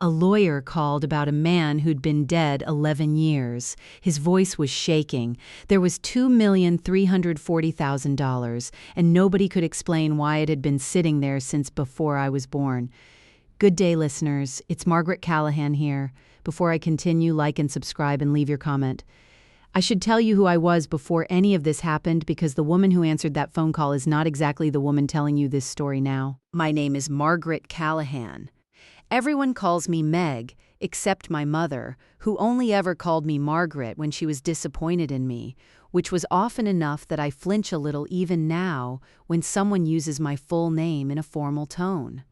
A lawyer called about a man who'd been dead 11 years. His voice was shaking. There was $2,340,000, and nobody could explain why it had been sitting there since before I was born. Good day, listeners. It's Margaret Callahan here. Before I continue, like and subscribe and leave your comment. I should tell you who I was before any of this happened, because the woman who answered that phone call is not exactly the woman telling you this story now. My name is Margaret Callahan. Everyone calls me Meg, except my mother, who only ever called me Margaret when she was disappointed in me, which was often enough that I flinch a little even now when someone uses my full name in a formal tone.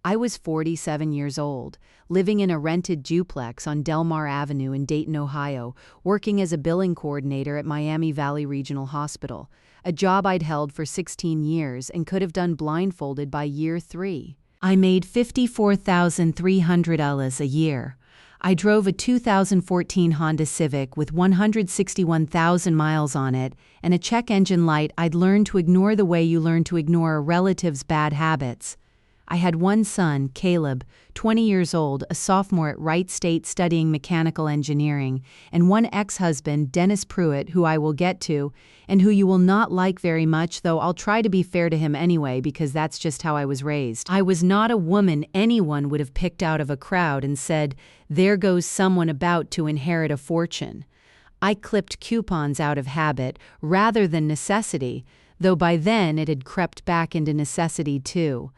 I was 47 years old, living in a rented duplex on Delmar Avenue in Dayton, Ohio, working as a billing coordinator at Miami Valley Regional Hospital, a job I'd held for 16 years and could have done blindfolded by year 3. I made $54,300 a year. I drove a 2014 Honda Civic with 161,000 miles on it and a check engine light. I'd learned to ignore the way you learn to ignore a relative's bad habits. I had one son, Caleb, 20 years old, a sophomore at Wright State studying mechanical engineering, and one ex-husband, Dennis Pruitt, who I will get to, and who you will not like very much, though I'll try to be fair to him anyway because that's just how I was raised. I was not a woman anyone would have picked out of a crowd and said, "There goes someone about to inherit a fortune." I clipped coupons out of habit rather than necessity, though by then it had crept back into necessity too.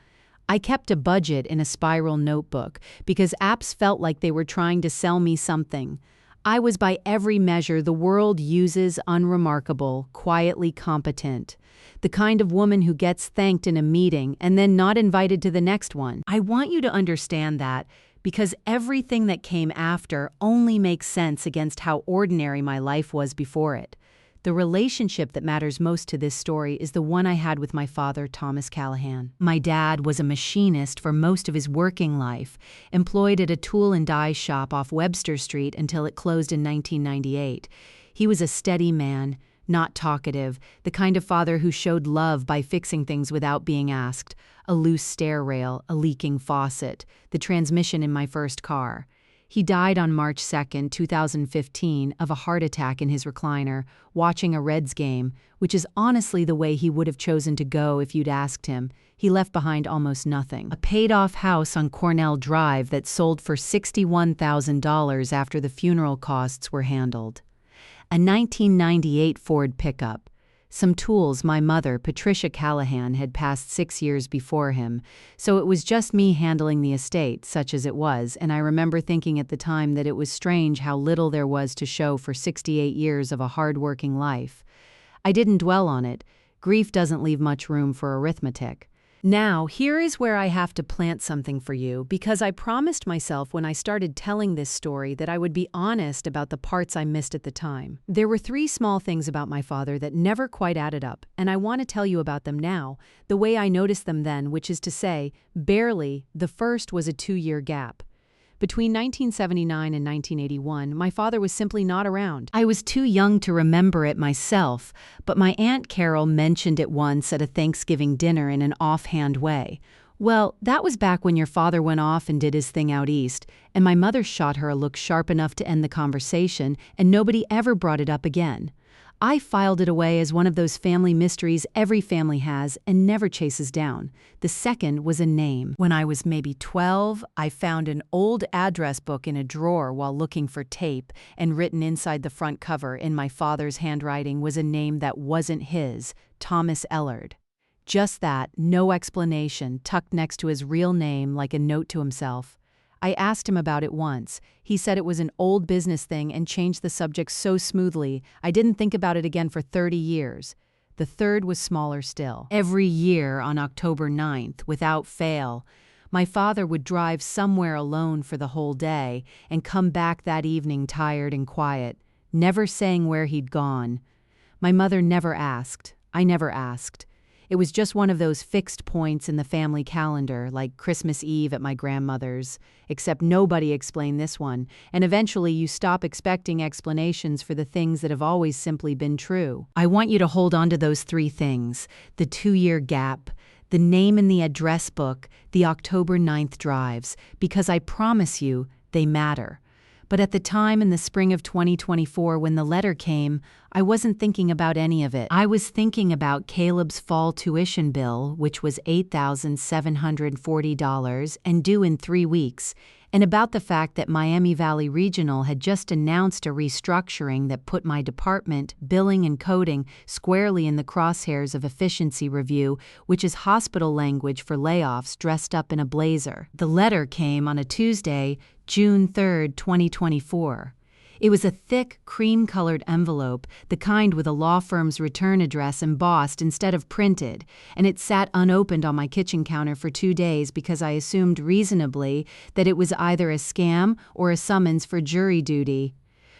I kept a budget in a spiral notebook because apps felt like they were trying to sell me something. I was by every measure the world uses unremarkable, quietly competent. The kind of woman who gets thanked in a meeting and then not invited to the next one. I want you to understand that because everything that came after only makes sense against how ordinary my life was before it. The relationship that matters most to this story is the one I had with my father, Thomas Callahan. My dad was a machinist for most of his working life, employed at a tool and die shop off Webster Street until it closed in 1998. He was a steady man, not talkative, the kind of father who showed love by fixing things without being asked. A loose stair rail, a leaking faucet, the transmission in my first car. He died on March 2, 2015, of a heart attack in his recliner, watching a Reds game, which is honestly the way he would have chosen to go if you'd asked him. He left behind almost nothing. A paid-off house on Cornell Drive that sold for $61,000 after the funeral costs were handled. A 1998 Ford pickup. Some tools my mother, Patricia Callahan, had passed 6 years before him, so it was just me handling the estate, such as it was, and I remember thinking at the time that it was strange how little there was to show for 68 years of a hard-working life. I didn't dwell on it. Grief doesn't leave much room for arithmetic. Now, here is where I have to plant something for you, because I promised myself when I started telling this story that I would be honest about the parts I missed at the time. There were 3 small things about my father that never quite added up, and I want to tell you about them now, the way I noticed them then, which is to say, barely. The first was a 2-year gap. Between 1979 and 1981, my father was simply not around. I was too young to remember it myself, but my Aunt Carol mentioned it once at a Thanksgiving dinner in an offhand way. Well, that was back when your father went off and did his thing out east, and my mother shot her a look sharp enough to end the conversation, and nobody ever brought it up again. I filed it away as one of those family mysteries every family has and never chases down. The second was a name. When I was maybe 12, I found an old address book in a drawer while looking for tape, and written inside the front cover in my father's handwriting was a name that wasn't his, Thomas Ellard. Just that, no explanation, tucked next to his real name like a note to himself. I asked him about it once. He said it was an old business thing and changed the subject so smoothly, I didn't think about it again for 30 years. The third was smaller still. Every year on October 9th, without fail, my father would drive somewhere alone for the whole day and come back that evening tired and quiet, never saying where he'd gone. My mother never asked. I never asked. It was just one of those fixed points in the family calendar, like Christmas Eve at my grandmother's, except nobody explained this one, and eventually you stop expecting explanations for the things that have always simply been true. I want you to hold on to those 3 things: the 2-year gap, The name in the address book, the October 9th drives, because I promise you, they matter. But at the time in the spring of 2024 when the letter came, I wasn't thinking about any of it. I was thinking about Caleb's fall tuition bill, which was $8,740 and due in 3 weeks, and about the fact that Miami Valley Regional had just announced a restructuring that put my department, billing and coding, squarely in the crosshairs of efficiency review, which is hospital language for layoffs dressed up in a blazer. The letter came on a Tuesday, June 3, 2024. It was a thick, cream-colored envelope, the kind with a law firm's return address embossed instead of printed, and it sat unopened on my kitchen counter for 2 days because I assumed reasonably that it was either a scam or a summons for jury duty.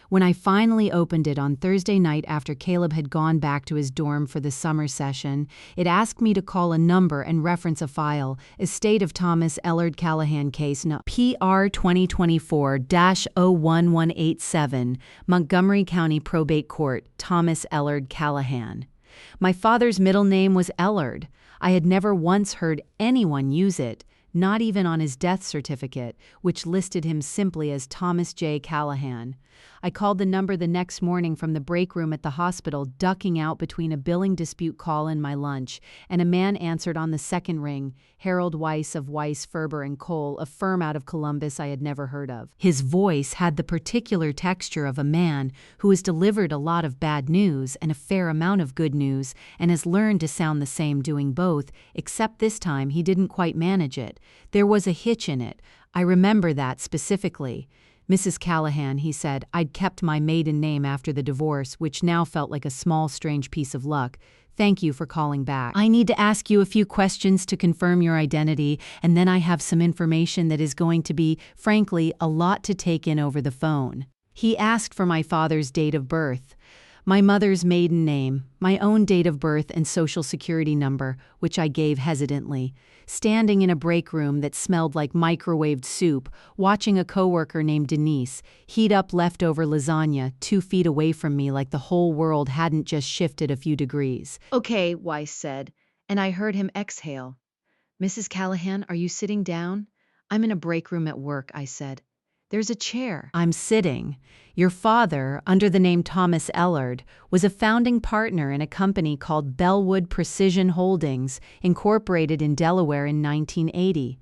When I finally opened it on Thursday night after Caleb had gone back to his dorm for the summer session, it asked me to call a number and reference a file, Estate of Thomas Ellard Callahan case no. PR 2024-01187, Montgomery County Probate Court, Thomas Ellard Callahan. My father's middle name was Ellard. I had never once heard anyone use it, not even on his death certificate, which listed him simply as Thomas J. Callahan. I called the number the next morning from the break room at the hospital, ducking out between a billing dispute call and my lunch, and a man answered on the second ring, Harold Weiss of Weiss, Ferber & Cole, a firm out of Columbus I had never heard of. His voice had the particular texture of a man who has delivered a lot of bad news and a fair amount of good news and has learned to sound the same doing both, except this time he didn't quite manage it. There was a hitch in it. I remember that specifically. Mrs. Callahan, he said, I'd kept my maiden name after the divorce, which now felt like a small, strange piece of luck. Thank you for calling back. I need to ask you a few questions to confirm your identity, and then I have some information that is going to be, frankly, a lot to take in over the phone. He asked for my father's date of birth, my mother's maiden name, my own date of birth and social security number, which I gave hesitantly. Standing in a break room that smelled like microwaved soup, watching a coworker named Denise heat up leftover lasagna 2 feet away from me like the whole world hadn't just shifted a few degrees. Okay, Weiss said, and I heard him exhale. Mrs. Callahan, are you sitting down? I'm in a break room at work, I said. There's a chair. I'm sitting. Your father, under the name Thomas Ellard, was a founding partner in a company called Bellwood Precision Holdings, incorporated in Delaware in 1980.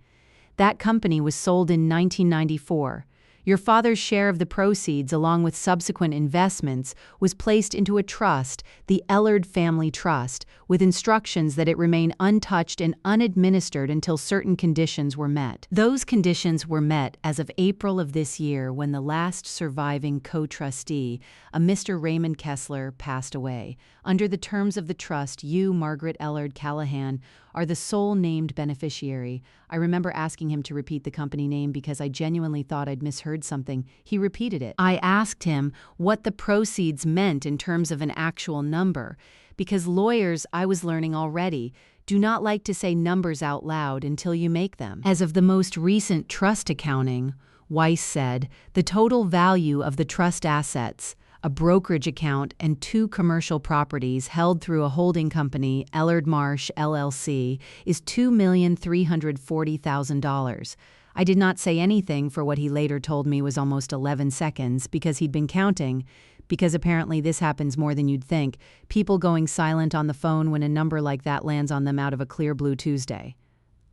That company was sold in 1994. Your father's share of the proceeds, along with subsequent investments, was placed into a trust, the Ellard Family Trust, with instructions that it remain untouched and unadministered until certain conditions were met. Those conditions were met as of April of this year when the last surviving co-trustee, a Mr. Raymond Kessler, passed away. Under the terms of the trust, you, Margaret Ellard Callahan, are the sole named beneficiary. I remember asking him to repeat the company name because I genuinely thought I'd misheard something. He repeated it. I asked him what the proceeds meant in terms of an actual number, because lawyers, I was learning already, do not like to say numbers out loud until you make them. As of the most recent trust accounting, Weiss said, the total value of the trust assets, a brokerage account, and 2 commercial properties held through a holding company, Ellard Marsh, LLC, is $2,340,000. I did not say anything for what he later told me was almost 11 seconds because he'd been counting, because apparently this happens more than you'd think, people going silent on the phone when a number like that lands on them out of a clear blue Tuesday.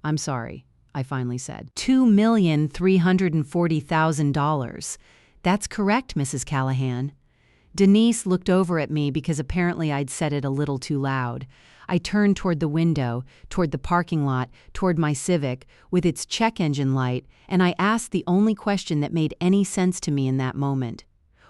I'm sorry, I finally said. $2,340,000. That's correct, Mrs. Callahan. Denise looked over at me because apparently I'd said it a little too loud. I turned toward the window, toward the parking lot, toward my Civic, with its check engine light, and I asked the only question that made any sense to me in that moment.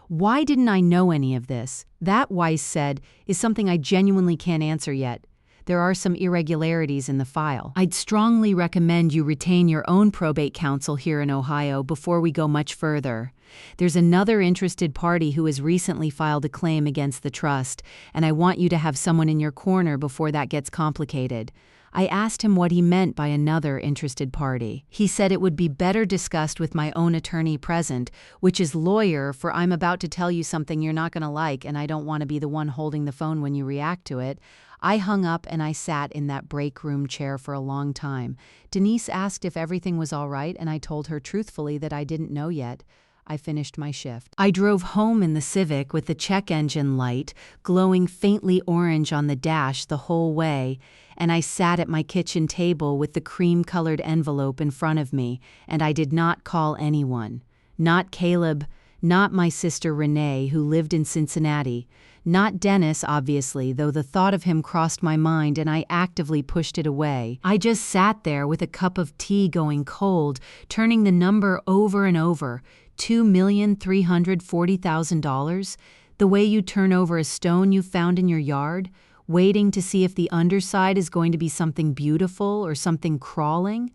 Why didn't I know any of this? That, Weiss said, is something I genuinely can't answer yet. There are some irregularities in the file. I'd strongly recommend you retain your own probate counsel here in Ohio before we go much further. There's another interested party who has recently filed a claim against the trust, and I want you to have someone in your corner before that gets complicated. I asked him what he meant by another interested party. He said it would be better discussed with my own attorney present, which is lawyer, for I'm about to tell you something you're not going to like and I don't want to be the one holding the phone when you react to it. I hung up and I sat in that break room chair for a long time. Denise asked if everything was all right, and I told her truthfully that I didn't know yet. I finished my shift. I drove home in the Civic with the check engine light glowing faintly orange on the dash the whole way, and I sat at my kitchen table with the cream-colored envelope in front of me, and I did not call anyone. Not Caleb, not my sister Renee, who lived in Cincinnati. Not Dennis, obviously, though the thought of him crossed my mind and I actively pushed it away. I just sat there with a cup of tea going cold, turning the number over and over. $2,340,000? The way you turn over a stone you found in your yard, waiting to see if the underside is going to be something beautiful or something crawling?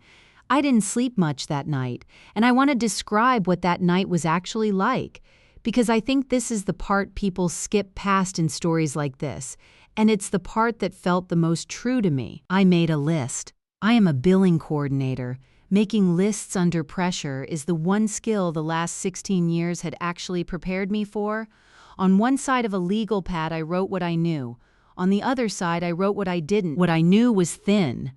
I didn't sleep much that night, and I want to describe what that night was actually like, because I think this is the part people skip past in stories like this, and it's the part that felt the most true to me. I made a list. I am a billing coordinator. Making lists under pressure is the one skill the last 16 years had actually prepared me for. On one side of a legal pad, I wrote what I knew. On the other side, I wrote what I didn't. What I knew was thin.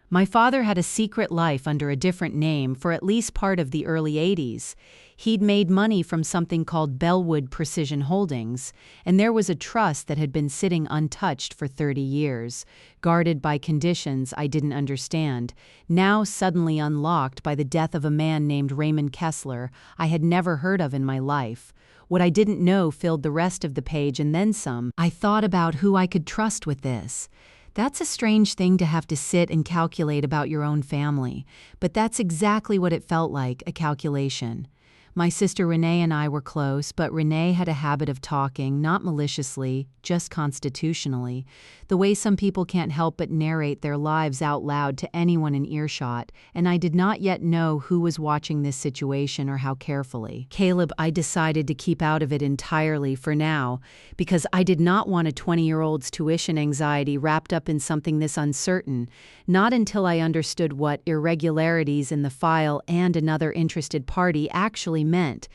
My father had a secret life under a different name for at least part of the early 80s. He'd made money from something called Bellwood Precision Holdings, and there was a trust that had been sitting untouched for 30 years, guarded by conditions I didn't understand, now suddenly unlocked by the death of a man named Raymond Kessler I had never heard of in my life. What I didn't know filled the rest of the page and then some. I thought about who I could trust with this. That's a strange thing to have to sit and calculate about your own family, but that's exactly what it felt like, a calculation. My sister Renee and I were close, but Renee had a habit of talking, not maliciously, just constitutionally, the way some people can't help but narrate their lives out loud to anyone in earshot, and I did not yet know who was watching this situation or how carefully. Caleb, I decided to keep out of it entirely for now, because I did not want a 20-year-old's tuition anxiety wrapped up in something this uncertain, not until I understood what irregularities in the file and another interested party actually meant.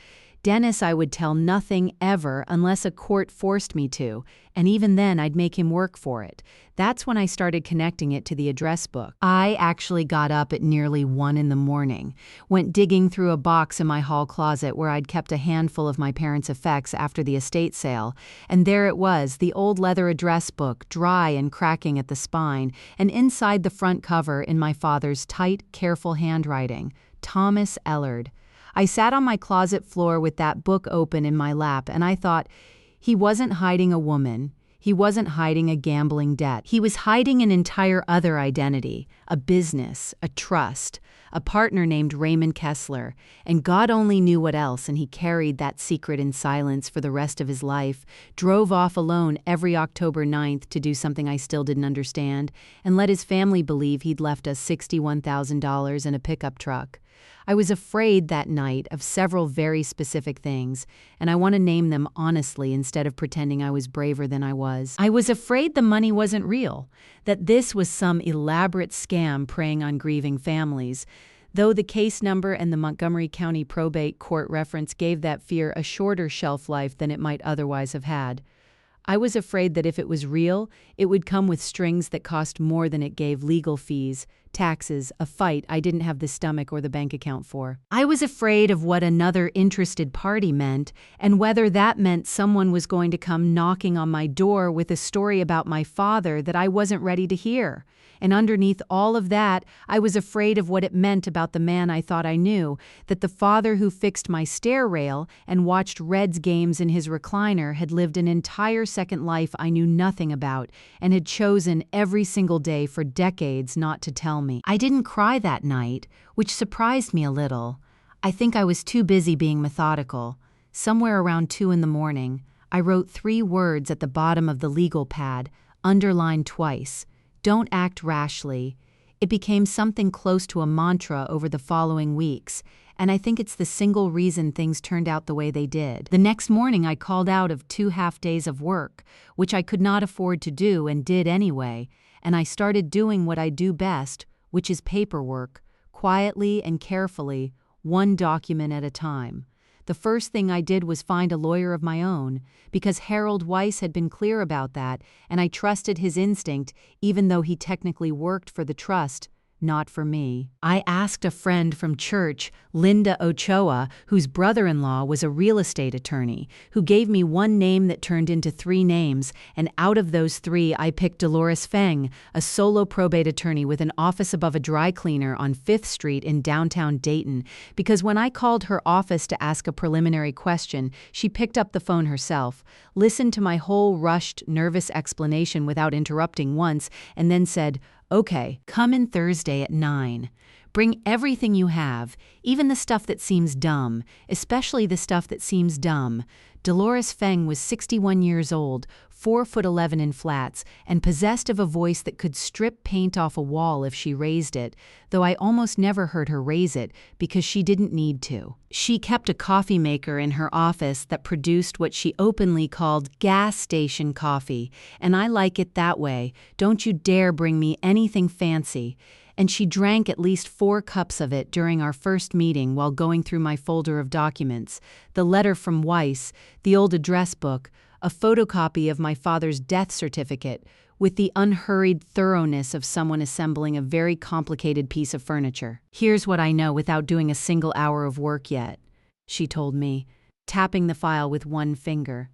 Dennis I would tell nothing ever unless a court forced me to, and even then I'd make him work for it. That's when I started connecting it to the address book. I actually got up at nearly 1 a.m, went digging through a box in my hall closet where I'd kept a handful of my parents' effects after the estate sale, and there it was, the old leather address book, dry and cracking at the spine, and inside the front cover in my father's tight, careful handwriting, Thomas Ellard. I sat on my closet floor with that book open in my lap, and I thought, he wasn't hiding a woman. He wasn't hiding a gambling debt. He was hiding an entire other identity, a business, a trust, a partner named Raymond Kessler, and God only knew what else, and he carried that secret in silence for the rest of his life, drove off alone every October 9th to do something I still didn't understand, and let his family believe he'd left us $61,000 in a pickup truck. I was afraid that night of several very specific things, and I want to name them honestly instead of pretending I was braver than I was. I was afraid the money wasn't real, that this was some elaborate scam preying on grieving families, though the case number and the Montgomery County probate court reference gave that fear a shorter shelf life than it might otherwise have had. I was afraid that if it was real, it would come with strings that cost more than it gave: legal fees, taxes, a fight I didn't have the stomach or the bank account for. I was afraid of what another interested party meant, and whether that meant someone was going to come knocking on my door with a story about my father that I wasn't ready to hear. And underneath all of that, I was afraid of what it meant about the man I thought I knew, that the father who fixed my stair rail and watched Reds games in his recliner had lived an entire second life I knew nothing about, and had chosen every single day for decades not to tell me. I didn't cry that night, which surprised me a little. I think I was too busy being methodical. Somewhere around 2 a.m, I wrote 3 words at the bottom of the legal pad, underlined twice: "Don't act rashly." It became something close to a mantra over the following weeks, and I think it's the single reason things turned out the way they did. The next morning I called out of 2 half-days of work, which I could not afford to do and did anyway, and I started doing what I do best, which is paperwork, quietly and carefully, one document at a time. the first thing I did was find a lawyer of my own, because Harold Weiss had been clear about that, and I trusted his instinct, even though he technically worked for the trust, not for me. I asked a friend from church, Linda Ochoa, whose brother-in-law was a real estate attorney, who gave me one name that turned into 3 names, and out of those 3 I picked Dolores Feng, a solo probate attorney with an office above a dry cleaner on 5th Street in downtown Dayton, because when I called her office to ask a preliminary question, she picked up the phone herself, listened to my whole rushed, nervous explanation without interrupting once, and then said, "Okay, come in Thursday at 9. Bring everything you have, even the stuff that seems dumb, especially the stuff that seems dumb." Dolores Feng was 61 years old, 4'11" in flats, and possessed of a voice that could strip paint off a wall if she raised it, though I almost never heard her raise it because she didn't need to. She kept a coffee maker in her office that produced what she openly called gas station coffee, and I like it that way. Don't you dare bring me anything fancy. And she drank at least 4 cups of it during our first meeting while going through my folder of documents, the letter from Weiss, the old address book, a photocopy of my father's death certificate, with the unhurried thoroughness of someone assembling a very complicated piece of furniture. "Here's what I know without doing a single hour of work yet," she told me, tapping the file with one finger.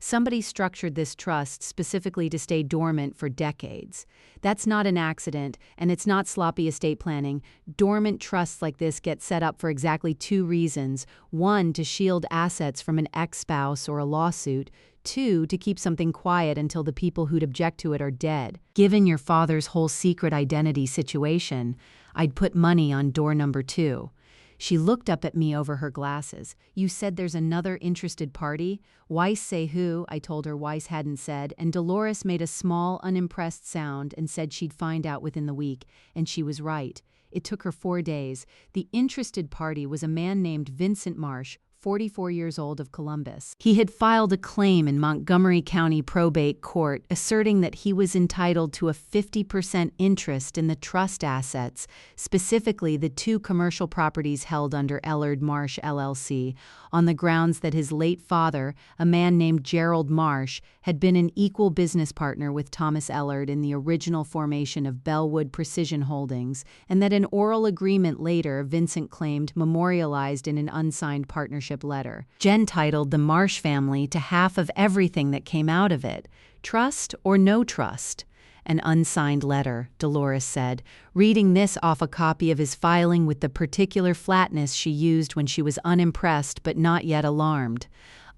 "Somebody structured this trust specifically to stay dormant for decades. That's not an accident, and it's not sloppy estate planning. Dormant trusts like this get set up for exactly 2 reasons. 1, to shield assets from an ex-spouse or a lawsuit. 2, to keep something quiet until the people who'd object to it are dead. Given your father's whole secret identity situation, I'd put money on door number 2. She looked up at me over her glasses. "You said there's another interested party?" "Weiss say who?" I told her Weiss hadn't said, and Dolores made a small, unimpressed sound and said she'd find out within the week, and she was right. It took her 4 days. The interested party was a man named Vincent Marsh, 44 years old, of Columbus. He had filed a claim in Montgomery County Probate Court asserting that he was entitled to a 50% interest in the trust assets, specifically the 2 commercial properties held under Ellard Marsh LLC, on the grounds that his late father, a man named Gerald Marsh, had been an equal business partner with Thomas Ellard in the original formation of Bellwood Precision Holdings, and that an oral agreement later, Vincent claimed, memorialized in an unsigned partnership letter. Jen titled the Marsh family to half of everything that came out of it. Trust or no trust? An unsigned letter, Dolores said, reading this off a copy of his filing with the particular flatness she used when she was unimpressed but not yet alarmed.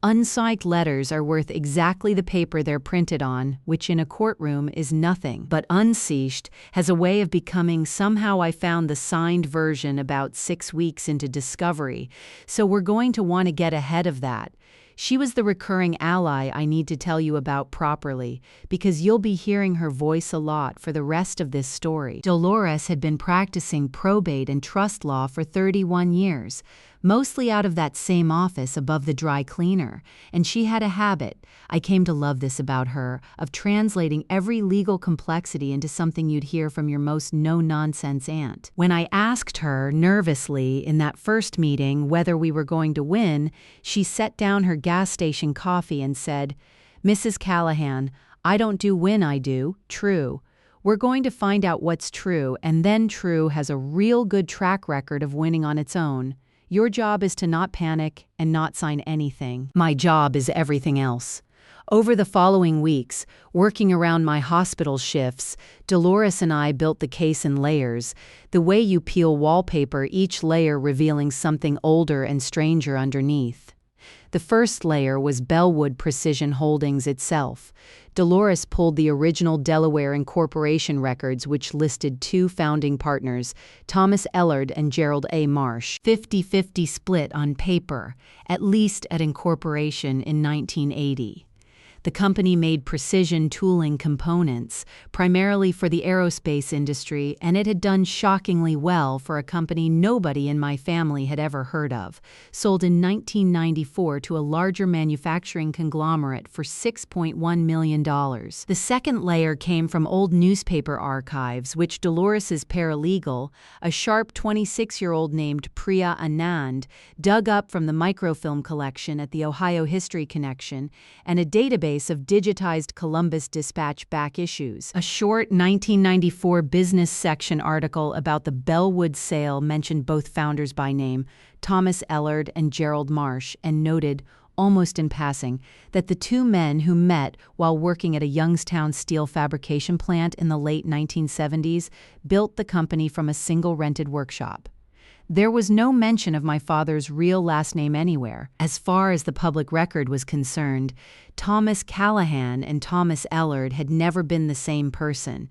Unsigned letters are worth exactly the paper they're printed on, which in a courtroom is nothing. But unsigned has a way of becoming somehow. I found the signed version about 6 weeks into discovery, so we're going to want to get ahead of that. She was the recurring ally I need to tell you about properly, because you'll be hearing her voice a lot for the rest of this story. Dolores had been practicing probate and trust law for 31 years, mostly out of that same office above the dry cleaner, and she had a habit, I came to love this about her, of translating every legal complexity into something you'd hear from your most no-nonsense aunt. When I asked her, nervously, in that first meeting whether we were going to win, she set down her gas station coffee and said, "Mrs. Callahan, I don't do win, I do true. We're going to find out what's true, and then True has a real good track record of winning on its own. Your job is to not panic and not sign anything. My job is everything else." Over the following weeks, working around my hospital shifts, Dolores and I built the case in layers, the way you peel wallpaper, each layer revealing something older and stranger underneath. The first layer was Bellwood Precision Holdings itself. Dolores pulled the original Delaware incorporation records, which listed 2 founding partners, Thomas Ellard and Gerald A. Marsh. 50-50 split on paper, at least at incorporation in 1980. The company made precision tooling components, primarily for the aerospace industry, and it had done shockingly well for a company nobody in my family had ever heard of. Sold in 1994 to a larger manufacturing conglomerate for $6.1 million. The second layer came from old newspaper archives, which Dolores's paralegal, a sharp 26-year-old named Priya Anand, dug up from the microfilm collection at the Ohio History Connection and a database of digitized Columbus Dispatch back issues. A short 1994 business section article about the Bellwood sale mentioned both founders by name, Thomas Ellard and Gerald Marsh, and noted, almost in passing, that the two men who met while working at a Youngstown steel fabrication plant in the late 1970s built the company from a single rented workshop. There was no mention of my father's real last name anywhere. As far as the public record was concerned, Thomas Callahan and Thomas Ellard had never been the same person,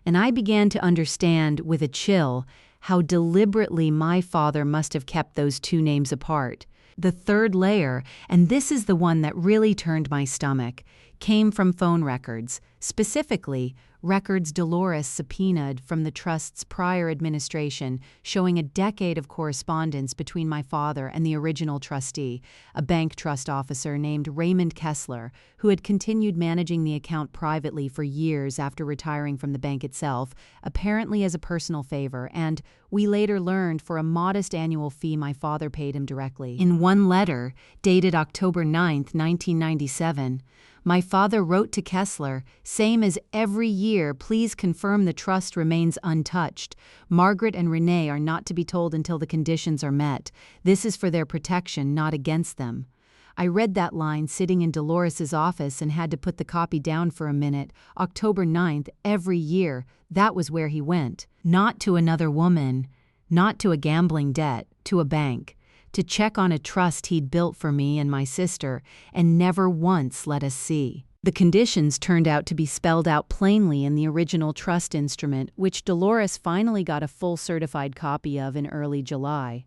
and I began to understand, with a chill, how deliberately my father must have kept those two names apart. The third layer, and this is the one that really turned my stomach, came from phone records, specifically records Dolores subpoenaed from the trust's prior administration, showing a decade of correspondence between my father and the original trustee, a bank trust officer named Raymond Kessler, who had continued managing the account privately for years after retiring from the bank itself, apparently as a personal favor, and, we later learned, for a modest annual fee my father paid him directly. In one letter, dated October 9, 1997, my father wrote to Kessler, same as every year, please confirm the trust remains untouched. Margaret and Renee are not to be told until the conditions are met. This is for their protection, not against them. I read that line sitting in Dolores's office and had to put the copy down for a minute. October 9th, every year, that was where he went. Not to another woman, not to a gambling debt, to a bank, to check on a trust he'd built for me and my sister, and never once let us see. The conditions turned out to be spelled out plainly in the original trust instrument, which Dolores finally got a full certified copy of in early July.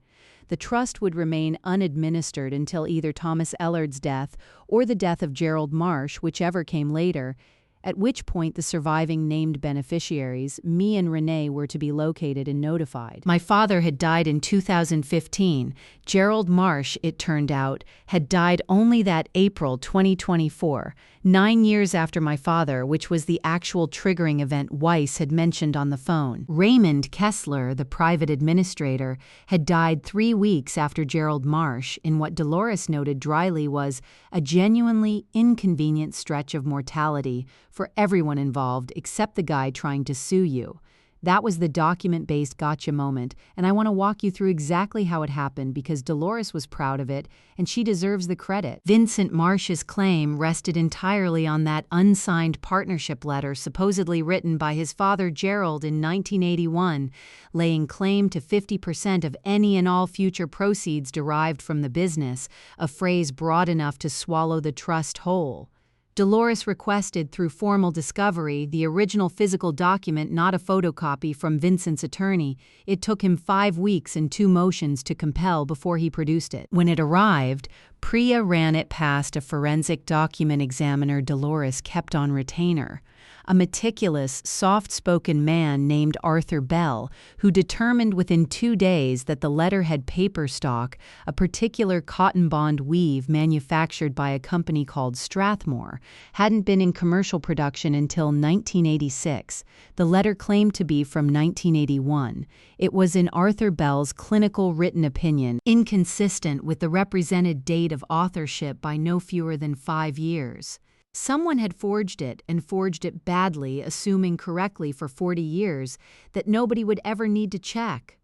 The trust would remain unadministered until either Thomas Ellard's death or the death of Gerald Marsh, whichever came later, at which point the surviving named beneficiaries, me and Renee, were to be located and notified. My father had died in 2015. Gerald Marsh, it turned out, had died only that April 2024, 9 years after my father, which was the actual triggering event Weiss had mentioned on the phone. Raymond Kessler, the private administrator, had died 3 weeks after Gerald Marsh in what Dolores noted dryly was a genuinely inconvenient stretch of mortality for everyone involved except the guy trying to sue you. That was the document-based gotcha moment, and I want to walk you through exactly how it happened because Dolores was proud of it, and she deserves the credit. Vincent Marsh's claim rested entirely on that unsigned partnership letter supposedly written by his father Gerald in 1981, laying claim to 50% of any and all future proceeds derived from the business, a phrase broad enough to swallow the trust whole. Dolores requested through formal discovery the original physical document, not a photocopy, from Vincent's attorney. It took him 5 weeks and 2 motions to compel before he produced it. When it arrived, Priya ran it past a forensic document examiner Dolores kept on retainer, a meticulous, soft-spoken man named Arthur Bell, who determined within 2 days that the letter had paper stock, a particular cotton bond weave manufactured by a company called Strathmore, hadn't been in commercial production until 1986. The letter claimed to be from 1981. It was, in Arthur Bell's clinical written opinion, inconsistent with the represented date of authorship by no fewer than 5 years. Someone had forged it, and forged it badly, assuming correctly for 40 years that nobody would ever need to check.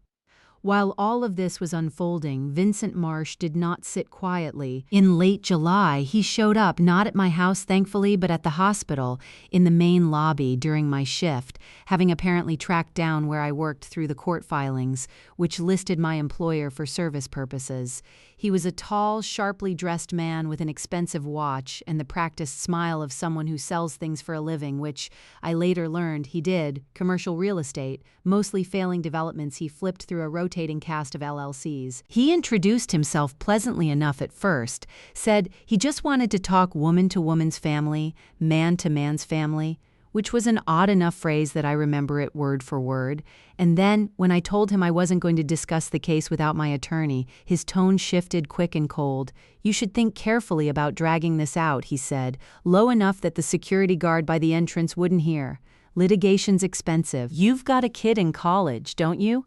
While all of this was unfolding, Vincent Marsh did not sit quietly. In late July, he showed up not at my house, thankfully, but at the hospital, in the main lobby during my shift, having apparently tracked down where I worked through the court filings, which listed my employer for service purposes. He was a tall, sharply dressed man with an expensive watch and the practiced smile of someone who sells things for a living, which, I later learned, he did, commercial real estate, mostly failing developments he flipped through a rotating cast of LLCs. He introduced himself pleasantly enough at first, said he just wanted to talk woman to woman's family, man to man's family, which was an odd enough phrase that I remember it word for word. And then, when I told him I wasn't going to discuss the case without my attorney, his tone shifted quick and cold. "You should think carefully about dragging this out," he said, low enough that the security guard by the entrance wouldn't hear. "Litigation's expensive. You've got a kid in college, don't you?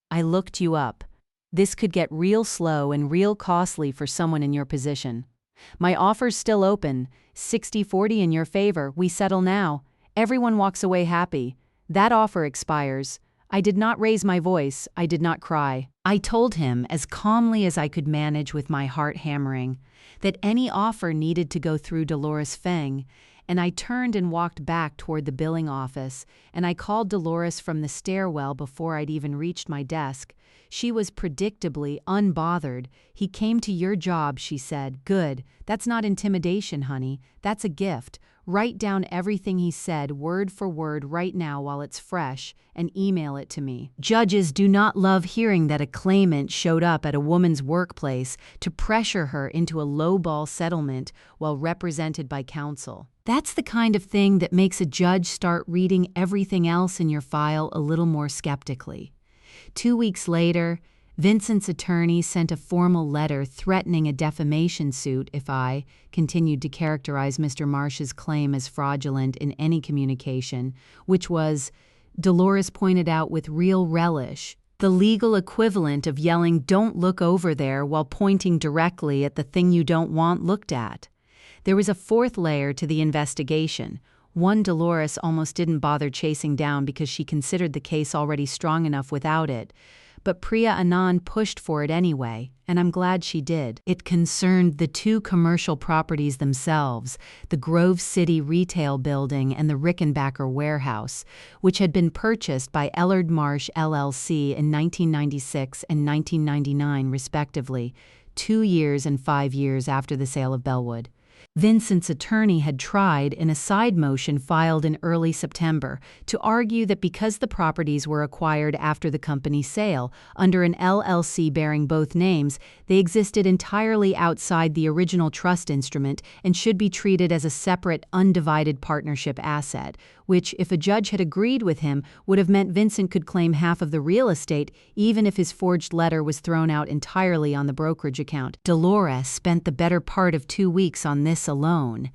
I looked you up. This could get real slow and real costly for someone in your position. My offer's still open, 60-40 in your favor. We settle now. Everyone walks away happy. That offer expires." I did not raise my voice. I did not cry. I told him, as calmly as I could manage with my heart hammering, that any offer needed to go through Dolores Feng, and I turned and walked back toward the billing office, and I called Dolores from the stairwell before I'd even reached my desk. She was predictably unbothered. "He came to your job," she said. "Good. That's not intimidation, honey. That's a gift. Write down everything he said word for word right now while it's fresh and email it to me." Judges do not love hearing that a claimant showed up at a woman's workplace to pressure her into a lowball settlement while represented by counsel. That's the kind of thing that makes a judge start reading everything else in your file a little more skeptically. 2 weeks later, Vincent's attorney sent a formal letter threatening a defamation suit if I continued to characterize Mr. Marsh's claim as fraudulent in any communication, which was, Dolores pointed out with real relish, the legal equivalent of yelling "don't look over there" while pointing directly at the thing you don't want looked at. There was a fourth layer to the investigation, one Dolores almost didn't bother chasing down because she considered the case already strong enough without it. But Priya Anand pushed for it anyway, and I'm glad she did. It concerned the two commercial properties themselves, the Grove City retail building and the Rickenbacker warehouse, which had been purchased by Ellard Marsh LLC in 1996 and 1999 respectively, 2 years and 5 years after the sale of Bellwood. Vincent's attorney had tried, in a side motion filed in early September, to argue that because the properties were acquired after the company's sale, under an LLC bearing both names, they existed entirely outside the original trust instrument and should be treated as a separate, undivided partnership asset, which, if a judge had agreed with him, would have meant Vincent could claim half of the real estate, even if his forged letter was thrown out entirely on the brokerage account. Dolores spent the better part of 2 weeks on this alone.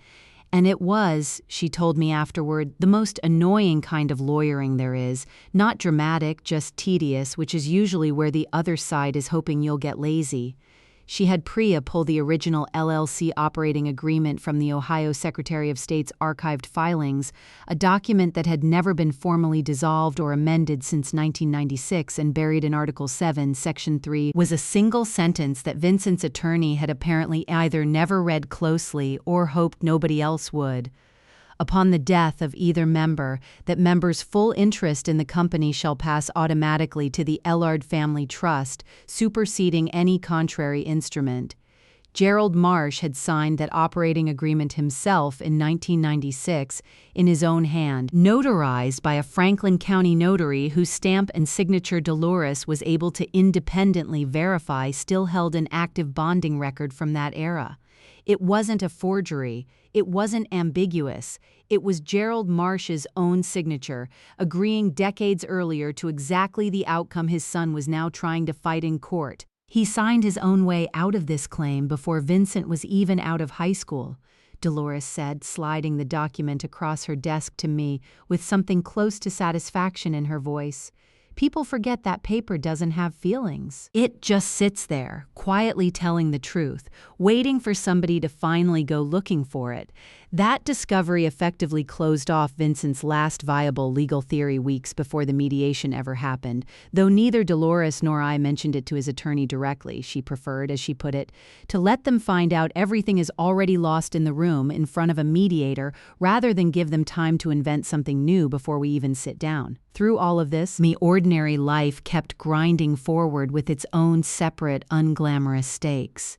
And it was, she told me afterward, the most annoying kind of lawyering there is, not dramatic, just tedious, which is usually where the other side is hoping you'll get lazy. She had Priya pull the original LLC operating agreement from the Ohio Secretary of State's archived filings, a document that had never been formally dissolved or amended since 1996 and buried in Article 7, Section 3, was a single sentence that Vincent's attorney had apparently either never read closely or hoped nobody else would. Upon the death of either member, that member's full interest in the company shall pass automatically to the Ellard Family Trust, superseding any contrary instrument. Gerald Marsh had signed that operating agreement himself in 1996 in his own hand, notarized by a Franklin County notary whose stamp and signature Dolores was able to independently verify still held an active bonding record from that era. It wasn't a forgery. It wasn't ambiguous. It was Gerald Marsh's own signature, agreeing decades earlier to exactly the outcome his son was now trying to fight in court. He signed his own way out of this claim before Vincent was even out of high school, Dolores said, sliding the document across her desk to me with something close to satisfaction in her voice. People forget that paper doesn't have feelings. It just sits there, quietly telling the truth, waiting for somebody to finally go looking for it. That discovery effectively closed off Vincent's last viable legal theory weeks before the mediation ever happened, though neither Dolores nor I mentioned it to his attorney directly. She preferred, as she put it, to let them find out everything is already lost in the room in front of a mediator rather than give them time to invent something new before we even sit down. Through all of this, me ordinary life kept grinding forward with its own separate, unglamorous stakes.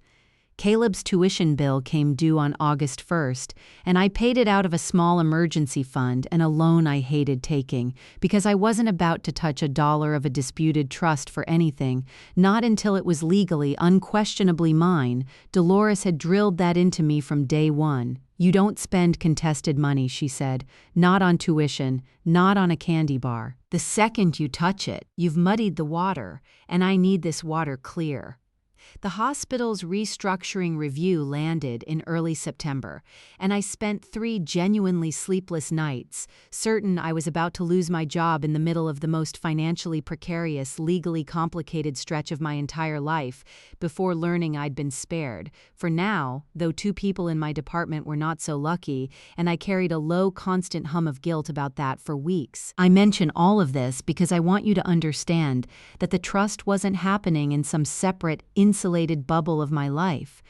Caleb's tuition bill came due on August 1st, and I paid it out of a small emergency fund and a loan I hated taking, because I wasn't about to touch a dollar of a disputed trust for anything, not until it was legally, unquestionably mine. Dolores had drilled that into me from day one. "You don't spend contested money," she said. "Not on tuition, not on a candy bar. The second you touch it, you've muddied the water, and I need this water clear." The hospital's restructuring review landed in early September, and I spent 3 genuinely sleepless nights, certain I was about to lose my job in the middle of the most financially precarious, legally complicated stretch of my entire life, before learning I'd been spared. For now, though 2 people in my department were not so lucky, and I carried a low, constant hum of guilt about that for weeks. I mention all of this because I want you to understand that the trust wasn't happening in some separate, insulated bubble of my life.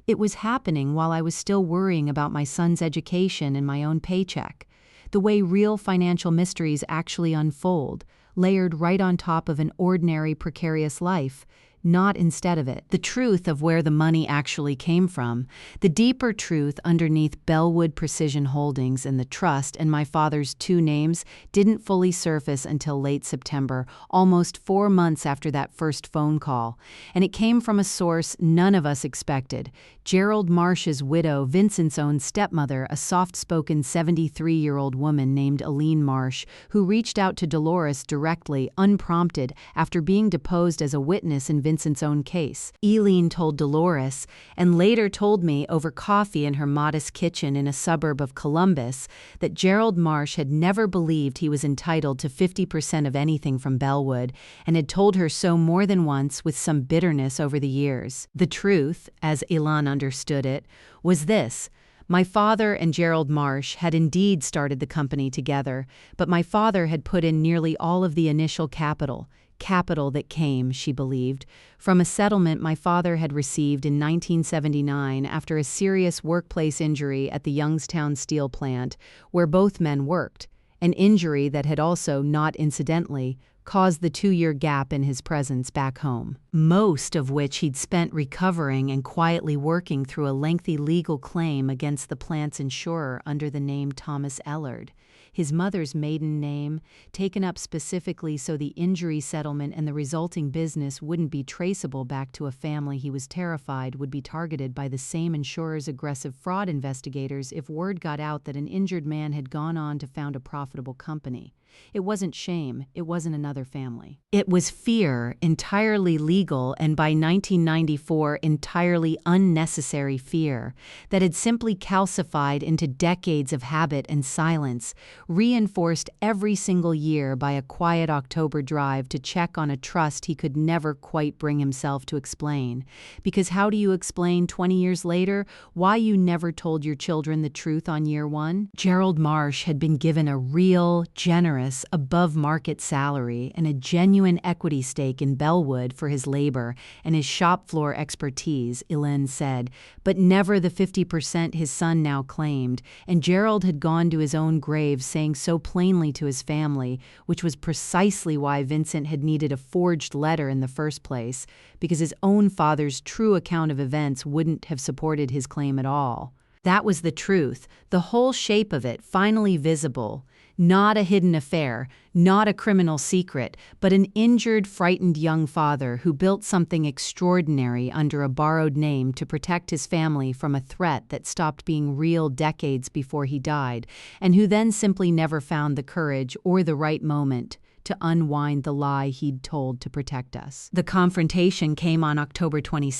It was happening while I was still worrying about my son's education and my own paycheck. The way real financial mysteries actually unfold, layered right on top of an ordinary precarious life, not instead of it. The truth of where the money actually came from, the deeper truth underneath Bellwood Precision Holdings and the trust and my father's 2 names, didn't fully surface until late September, almost 4 months after that first phone call. And it came from a source none of us expected. Gerald Marsh's widow, Vincent's own stepmother, a soft-spoken 73-year-old woman named Eileen Marsh, who reached out to Dolores directly, unprompted, after being deposed as a witness in Vincent's own case. Eileen told Dolores, and later told me over coffee in her modest kitchen in a suburb of Columbus, that Gerald Marsh had never believed he was entitled to 50% of anything from Bellwood, and had told her so more than once with some bitterness over the years. The truth, as Eileen understood it, was this. My father and Gerald Marsh had indeed started the company together, but my father had put in nearly all of the initial capital that came, she believed, from a settlement my father had received in 1979 after a serious workplace injury at the Youngstown steel plant, where both men worked, an injury that had also, not incidentally, caused the 2-year gap in his presence back home, most of which he'd spent recovering and quietly working through a lengthy legal claim against the plant's insurer under the name Thomas Ellard, his mother's maiden name, taken up specifically so the injury settlement and the resulting business wouldn't be traceable back to a family he was terrified would be targeted by the same insurer's aggressive fraud investigators if word got out that an injured man had gone on to found a profitable company. It wasn't shame, it wasn't another family. It was fear, entirely legal and by 1994 entirely unnecessary fear, that had simply calcified into decades of habit and silence, reinforced every single year by a quiet October drive to check on a trust he could never quite bring himself to explain. Because how do you explain 20 years later why you never told your children the truth on year 1? Gerald Marsh had been given a real, generous, above-market salary and a genuine equity stake in Bellwood for his labor and his shop floor expertise, Eileen said, but never the 50% his son now claimed, and Gerald had gone to his own grave saying so plainly to his family, which was precisely why Vincent had needed a forged letter in the first place, because his own father's true account of events wouldn't have supported his claim at all. That was the truth, the whole shape of it, finally visible. Not a hidden affair, not a criminal secret, but an injured, frightened young father who built something extraordinary under a borrowed name to protect his family from a threat that stopped being real decades before he died, and who then simply never found the courage or the right moment to unwind the lie he'd told to protect us. The confrontation came on October 22,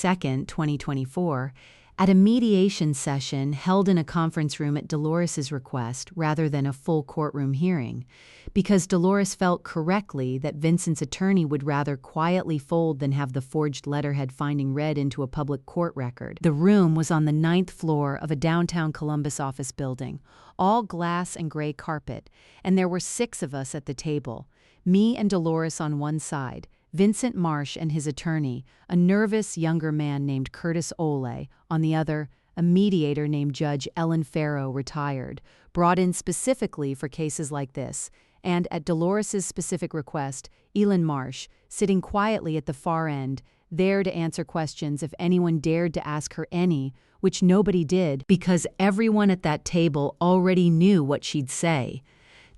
2024, at a mediation session held in a conference room at Dolores's request rather than a full courtroom hearing, because Dolores felt correctly that Vincent's attorney would rather quietly fold than have the forged letterhead finding read into a public court record. The room was on the 9th floor of a downtown Columbus office building, all glass and gray carpet, and there were 6 of us at the table, me and Dolores on one side, Vincent Marsh and his attorney, a nervous younger man named Curtis Ole, on the other, a mediator named Judge Ellen Farrow, retired, brought in specifically for cases like this, and, at Dolores's specific request, Elin Marsh, sitting quietly at the far end, there to answer questions if anyone dared to ask her any, which nobody did because everyone at that table already knew what she'd say.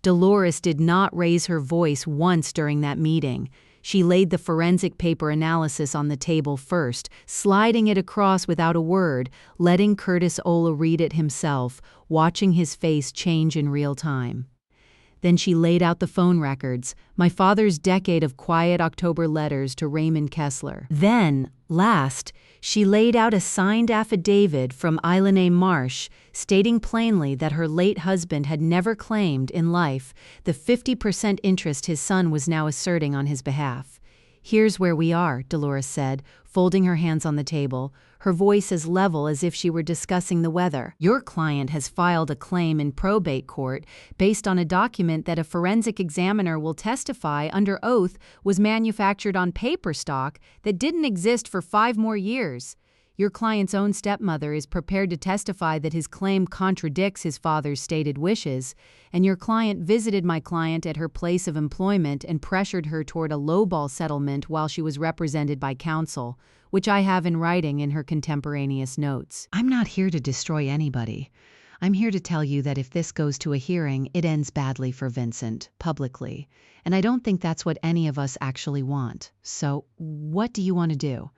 Dolores did not raise her voice once during that meeting. She laid the forensic paper analysis on the table first, sliding it across without a word, letting Curtis Ola read it himself, watching his face change in real time. Then she laid out the phone records, my father's decade of quiet October letters to Raymond Kessler. Then, last, she laid out a signed affidavit from Eileen Marsh, stating plainly that her late husband had never claimed in life the 50% interest his son was now asserting on his behalf. "Here's where we are," Dolores said, folding her hands on the table, her voice as level as if she were discussing the weather. "Your client has filed a claim in probate court based on a document that a forensic examiner will testify under oath was manufactured on paper stock that didn't exist for 5 more years. Your client's own stepmother is prepared to testify that his claim contradicts his father's stated wishes, and your client visited my client at her place of employment and pressured her toward a lowball settlement while she was represented by counsel, which I have in writing in her contemporaneous notes. I'm not here to destroy anybody. I'm here to tell you that if this goes to a hearing, it ends badly for Vincent, publicly, and I don't think that's what any of us actually want. So, what do you want to do?"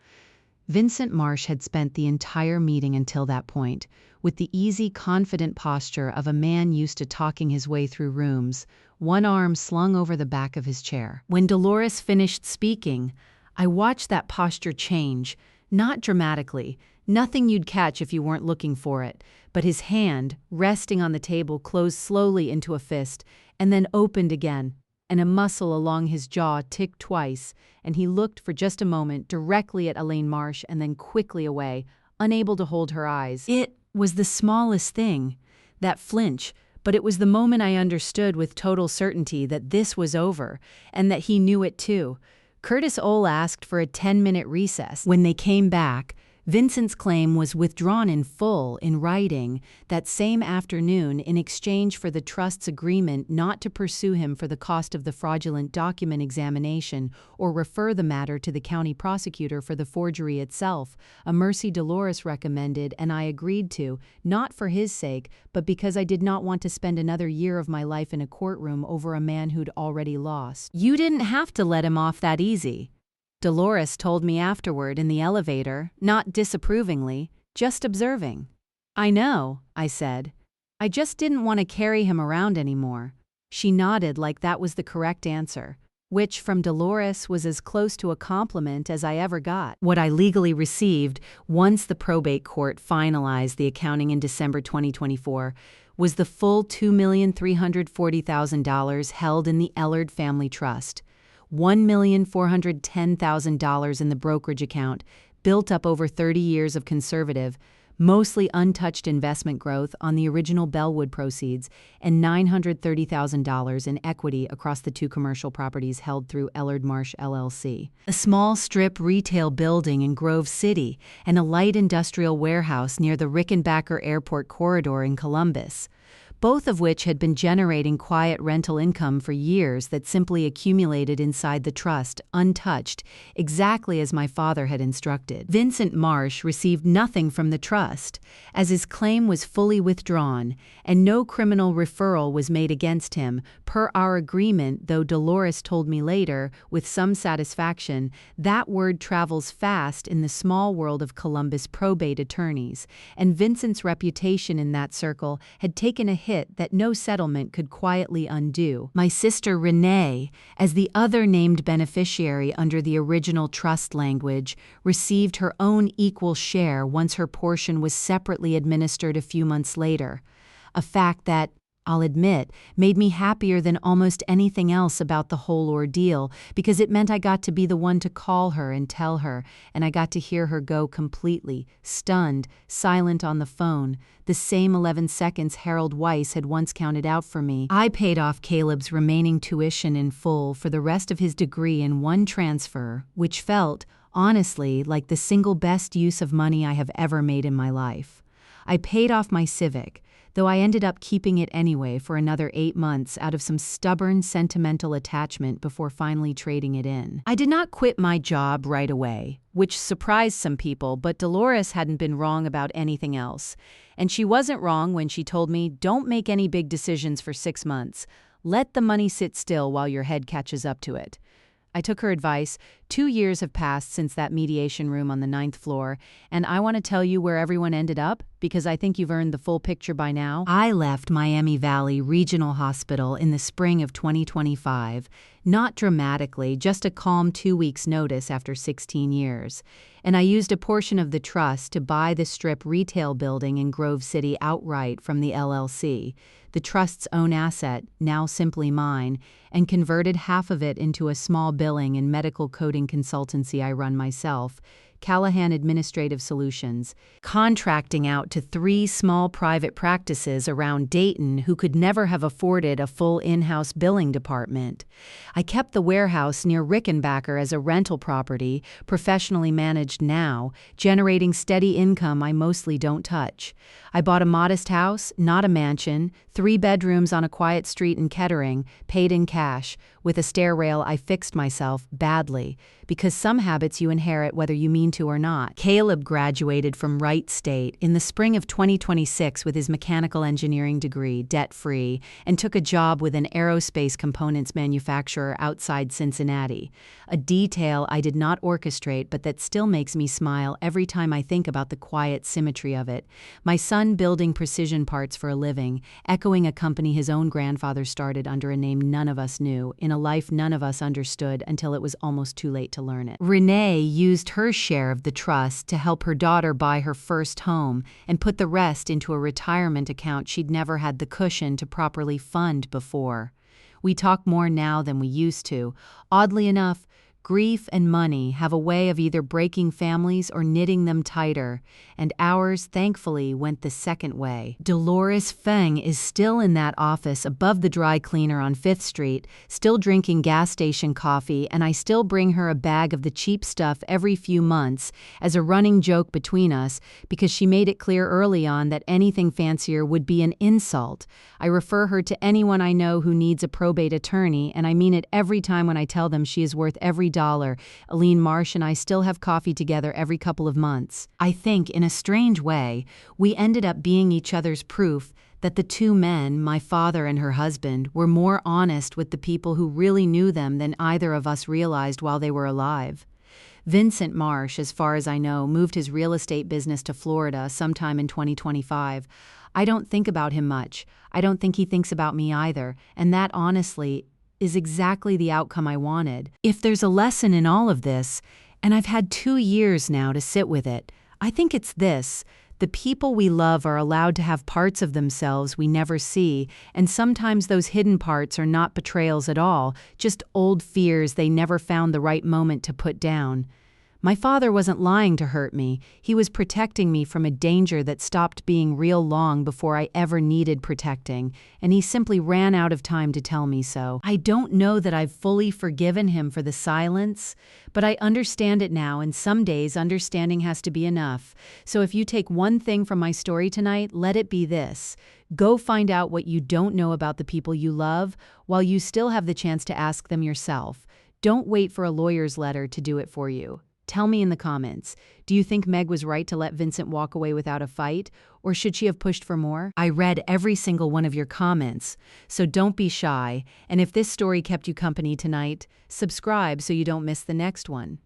Vincent Marsh had spent the entire meeting until that point, with the easy, confident posture of a man used to talking his way through rooms, one arm slung over the back of his chair. When Dolores finished speaking, I watched that posture change, not dramatically, nothing you'd catch if you weren't looking for it, but his hand, resting on the table, closed slowly into a fist, and then opened again, and a muscle along his jaw ticked twice, and he looked for just a moment directly at Elaine Marsh and then quickly away, unable to hold her eyes. It was the smallest thing, that flinch, but it was the moment I understood with total certainty that this was over, and that he knew it too. Curtis Ola asked for a 10-minute recess. When they came back, Vincent's claim was withdrawn in full in writing that same afternoon in exchange for the trust's agreement not to pursue him for the cost of the fraudulent document examination or refer the matter to the county prosecutor for the forgery itself, a mercy Dolores recommended and I agreed to, not for his sake, but because I did not want to spend another year of my life in a courtroom over a man who'd already lost. "You didn't have to let him off that easy," Dolores told me afterward in the elevator, not disapprovingly, just observing. "I know," I said. "I just didn't want to carry him around anymore." She nodded like that was the correct answer, which from Dolores was as close to a compliment as I ever got. What I legally received once the probate court finalized the accounting in December 2024 was the full $2,340,000 held in the Ellard Family Trust. $1,410,000 in the brokerage account, built up over 30 years of conservative, mostly untouched investment growth on the original Bellwood proceeds, and $930,000 in equity across the 2 commercial properties held through Ellard Marsh LLC. A small strip retail building in Grove City and a light industrial warehouse near the Rickenbacker Airport corridor in Columbus, both of which had been generating quiet rental income for years that simply accumulated inside the trust, untouched, exactly as my father had instructed. Vincent Marsh received nothing from the trust, as his claim was fully withdrawn, and no criminal referral was made against him, per our agreement, though Dolores told me later, with some satisfaction, that word travels fast in the small world of Columbus probate attorneys, and Vincent's reputation in that circle had taken a hit that no settlement could quietly undo. My sister Renee, as the other named beneficiary under the original trust language, received her own equal share once her portion was separately administered a few months later, a fact that, I'll admit, made me happier than almost anything else about the whole ordeal, because it meant I got to be the one to call her and tell her, and I got to hear her go completely, stunned, silent on the phone, the same 11 seconds Harold Weiss had once counted out for me. I paid off Caleb's remaining tuition in full for the rest of his degree in one transfer, which felt, honestly, like the single best use of money I have ever made in my life. I paid off my Civic, though I ended up keeping it anyway for another 8 months out of some stubborn sentimental attachment before finally trading it in. I did not quit my job right away, which surprised some people, but Dolores hadn't been wrong about anything else. And she wasn't wrong when she told me, don't make any big decisions for 6 months. Let the money sit still while your head catches up to it. I took her advice. 2 years have passed since that mediation room on the 9th floor, and I want to tell you where everyone ended up, because I think you've earned the full picture by now. I left Miami Valley Regional Hospital in the spring of 2025, not dramatically, just a calm 2 weeks' notice after 16 years. And I used a portion of the trust to buy the strip retail building in Grove City outright from the LLC, the trust's own asset, now simply mine, and converted half of it into a small billing and medical coding consultancy I run myself, Callahan Administrative Solutions, contracting out to 3 small private practices around Dayton who could never have afforded a full in-house billing department. I kept the warehouse near Rickenbacker as a rental property, professionally managed now, generating steady income I mostly don't touch. I bought a modest house, not a mansion, 3 bedrooms on a quiet street in Kettering, paid in cash, with a stair rail I fixed myself badly, because some habits you inherit whether you mean to or not. Caleb graduated from Wright State in the spring of 2026 with his mechanical engineering degree, debt-free, and took a job with an aerospace components manufacturer outside Cincinnati, a detail I did not orchestrate but that still makes me smile every time I think about the quiet symmetry of it. My son building precision parts for a living, echoing a company his own grandfather started under a name none of us knew, in a life none of us understood until it was almost too late to learn it. Renee used her share of the trust to help her daughter buy her first home and put the rest into a retirement account she'd never had the cushion to properly fund before. We talk more now than we used to. Oddly enough, grief and money have a way of either breaking families or knitting them tighter, and ours, thankfully, went the second way. Dolores Feng is still in that office above the dry cleaner on 5th Street, still drinking gas station coffee, and I still bring her a bag of the cheap stuff every few months as a running joke between us, because she made it clear early on that anything fancier would be an insult. I refer her to anyone I know who needs a probate attorney, and I mean it every time when I tell them she is worth every dollar. Aline Marsh and I still have coffee together every couple of months. I think, in a strange way, we ended up being each other's proof that the 2 men, my father and her husband, were more honest with the people who really knew them than either of us realized while they were alive. Vincent Marsh, as far as I know, moved his real estate business to Florida sometime in 2025. I don't think about him much. I don't think he thinks about me either, and that, honestly, is exactly the outcome I wanted. If there's a lesson in all of this, and I've had 2 years now to sit with it, I think it's this: the people we love are allowed to have parts of themselves we never see, and sometimes those hidden parts are not betrayals at all, just old fears they never found the right moment to put down. My father wasn't lying to hurt me. He was protecting me from a danger that stopped being real long before I ever needed protecting, and he simply ran out of time to tell me so. I don't know that I've fully forgiven him for the silence, but I understand it now, and some days understanding has to be enough. So if you take one thing from my story tonight, let it be this: go find out what you don't know about the people you love while you still have the chance to ask them yourself. Don't wait for a lawyer's letter to do it for you. Tell me in the comments, do you think Meg was right to let Vincent walk away without a fight, or should she have pushed for more? I read every single one of your comments, so don't be shy, and if this story kept you company tonight, subscribe so you don't miss the next one.